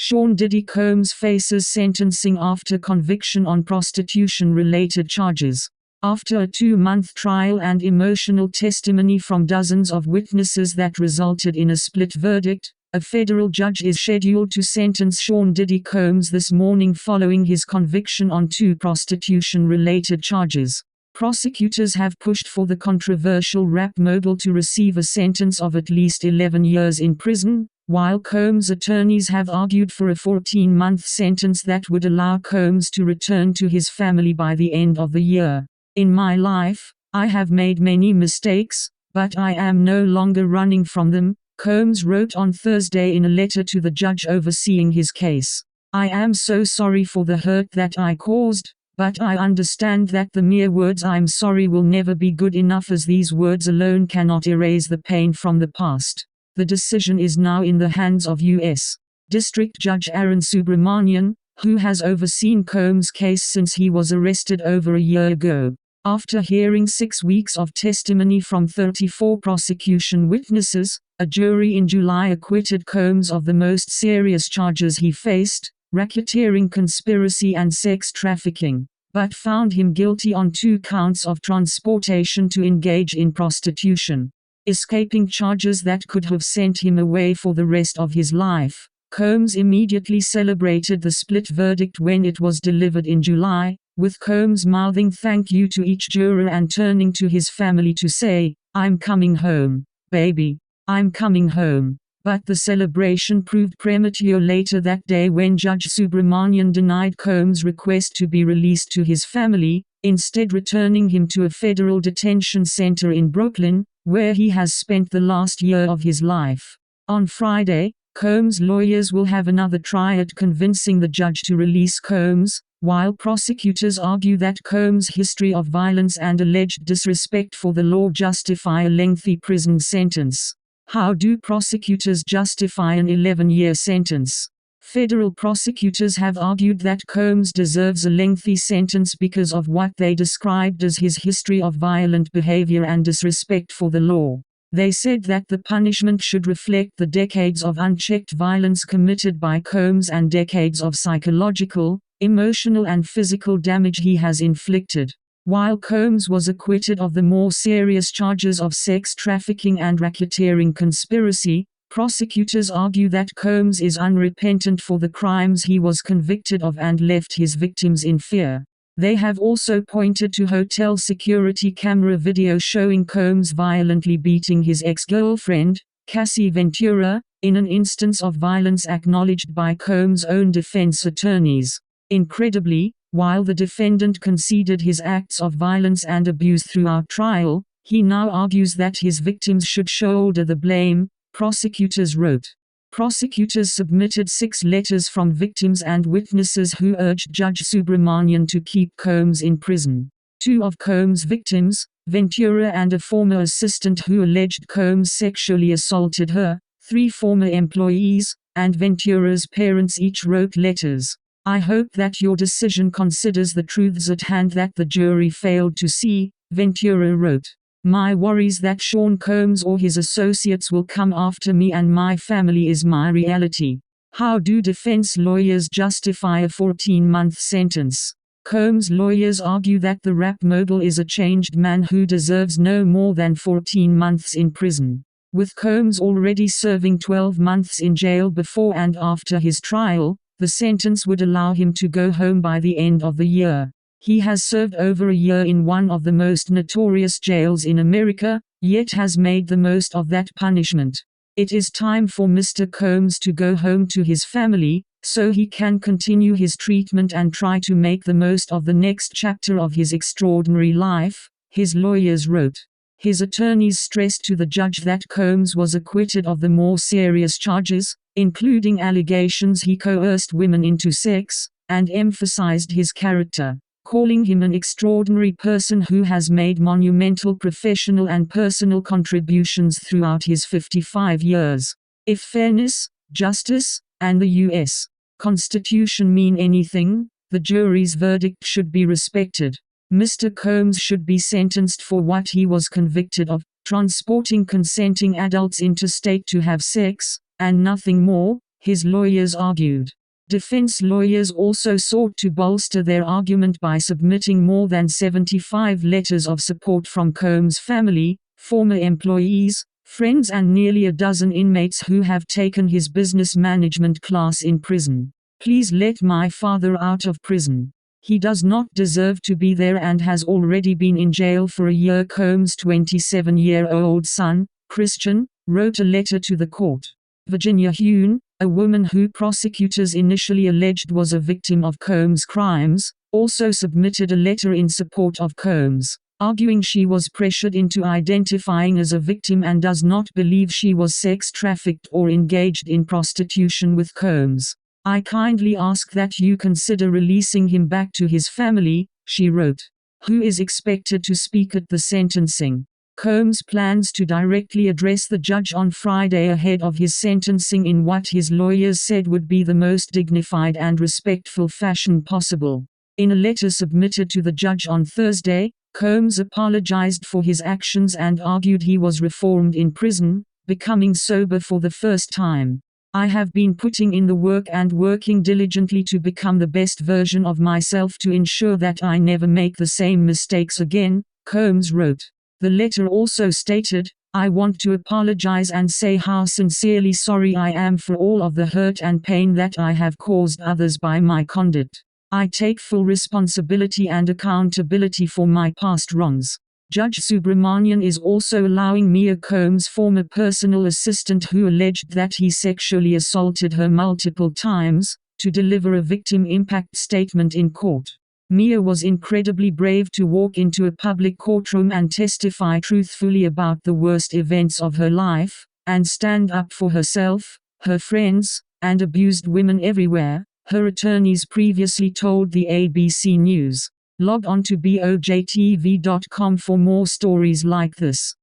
Sean Diddy Combs faces sentencing after conviction on prostitution-related charges. After a 2-month trial and emotional testimony from dozens of witnesses that resulted in a split verdict, a federal judge is scheduled to sentence Sean Diddy Combs this morning following his conviction on 2 prostitution-related charges. Prosecutors have pushed for the controversial rap mogul to receive a sentence of at least 11 years in prison, while Combs' attorneys have argued for a 14-month sentence that would allow Combs to return to his family by the end of the year. "In my life, I have made many mistakes, but I am no longer running from them," Combs wrote on Thursday in a letter to the judge overseeing his case. "I am so sorry for the hurt that I caused, but I understand that the mere words 'I'm sorry' will never be good enough, as these words alone cannot erase the pain from the past." The decision is now in the hands of U.S. District Judge Aaron Subramanian, who has overseen Combs' case since he was arrested over a year ago. After hearing 6 weeks of testimony from 34 prosecution witnesses, a jury in July acquitted Combs of the most serious charges he faced, racketeering, conspiracy and sex trafficking, but found him guilty on 2 counts of transportation to engage in prostitution. Escaping charges that could have sent him away for the rest of his life, Combs immediately celebrated the split verdict when it was delivered in July, with Combs mouthing "thank you" to each juror and turning to his family to say, "I'm coming home, baby. I'm coming home." But the celebration proved premature later that day when Judge Subramanian denied Combs' request to be released to his family, instead returning him to a federal detention center in Brooklyn, where he has spent the last year of his life. On Friday, Combs' lawyers will have another try at convincing the judge to release Combs, while prosecutors argue that Combs' history of violence and alleged disrespect for the law justify a lengthy prison sentence. How do prosecutors justify an 11-year sentence? Federal prosecutors have argued that Combs deserves a lengthy sentence because of what they described as his history of violent behavior and disrespect for the law. They said that the punishment should reflect the decades of unchecked violence committed by Combs and decades of psychological, emotional and physical damage he has inflicted. While Combs was acquitted of the more serious charges of sex trafficking and racketeering conspiracy, prosecutors argue that Combs is unrepentant for the crimes he was convicted of and left his victims in fear. They have also pointed to hotel security camera video showing Combs violently beating his ex-girlfriend, Cassie Ventura, in an instance of violence acknowledged by Combs' own defense attorneys. Incredibly, while the defendant conceded his acts of violence and abuse throughout trial, he now argues that his victims should shoulder the blame, prosecutors wrote. Prosecutors submitted 6 letters from victims and witnesses who urged Judge Subramanian to keep Combs in prison. 2 of Combs' victims, Ventura and a former assistant who alleged Combs sexually assaulted her, 3 former employees, and Ventura's parents each wrote letters. "I hope that your decision considers the truths at hand that the jury failed to see," Ventura wrote. "My worries that Sean Combs or his associates will come after me and my family is my reality." How do defense lawyers justify a 14-month sentence? Combs' lawyers argue that the rap mogul is a changed man who deserves no more than 14 months in prison. With Combs already serving 12 months in jail before and after his trial, the sentence would allow him to go home by the end of the year. He has served over a year in one of the most notorious jails in America, yet has made the most of that punishment. It is time for Mr. Combs to go home to his family, so he can continue his treatment and try to make the most of the next chapter of his extraordinary life, his lawyers wrote. His attorneys stressed to the judge that Combs was acquitted of the more serious charges, including allegations he coerced women into sex, and emphasized his character, calling him an extraordinary person who has made monumental professional and personal contributions throughout his 55 years. If fairness, justice, and the U.S. Constitution mean anything, the jury's verdict should be respected. Mr. Combs should be sentenced for what he was convicted of, transporting consenting adults interstate to have sex, and nothing more, his lawyers argued. Defense lawyers also sought to bolster their argument by submitting more than 75 letters of support from Combs' family, former employees, friends and nearly a dozen inmates who have taken his business management class in prison. Please let my father out of prison. He does not deserve to be there and has already been in jail for a year. Combs' 27-year-old son, Christian, wrote a letter to the court. Virginia Hune, a woman who prosecutors initially alleged was a victim of Combs' crimes, also submitted a letter in support of Combs, arguing she was pressured into identifying as a victim and does not believe she was sex trafficked or engaged in prostitution with Combs. I kindly ask that you consider releasing him back to his family, she wrote. Who is expected to speak at the sentencing? Combs plans to directly address the judge on Friday ahead of his sentencing in what his lawyers said would be the most dignified and respectful fashion possible. In a letter submitted to the judge on Thursday, Combs apologized for his actions and argued he was reformed in prison, becoming sober for the first time. I have been putting in the work and working diligently to become the best version of myself to ensure that I never make the same mistakes again, Combs wrote. The letter also stated, I want to apologize and say how sincerely sorry I am for all of the hurt and pain that I have caused others by my conduct. I take full responsibility and accountability for my past wrongs. Judge Subramanian is also allowing Mia Combs' former personal assistant who alleged that he sexually assaulted her multiple times, to deliver a victim impact statement in court. Mia was incredibly brave to walk into a public courtroom and testify truthfully about the worst events of her life, and stand up for herself, her friends, and abused women everywhere, her attorneys previously told the ABC News. Log on to BOJTV.com for more stories like this.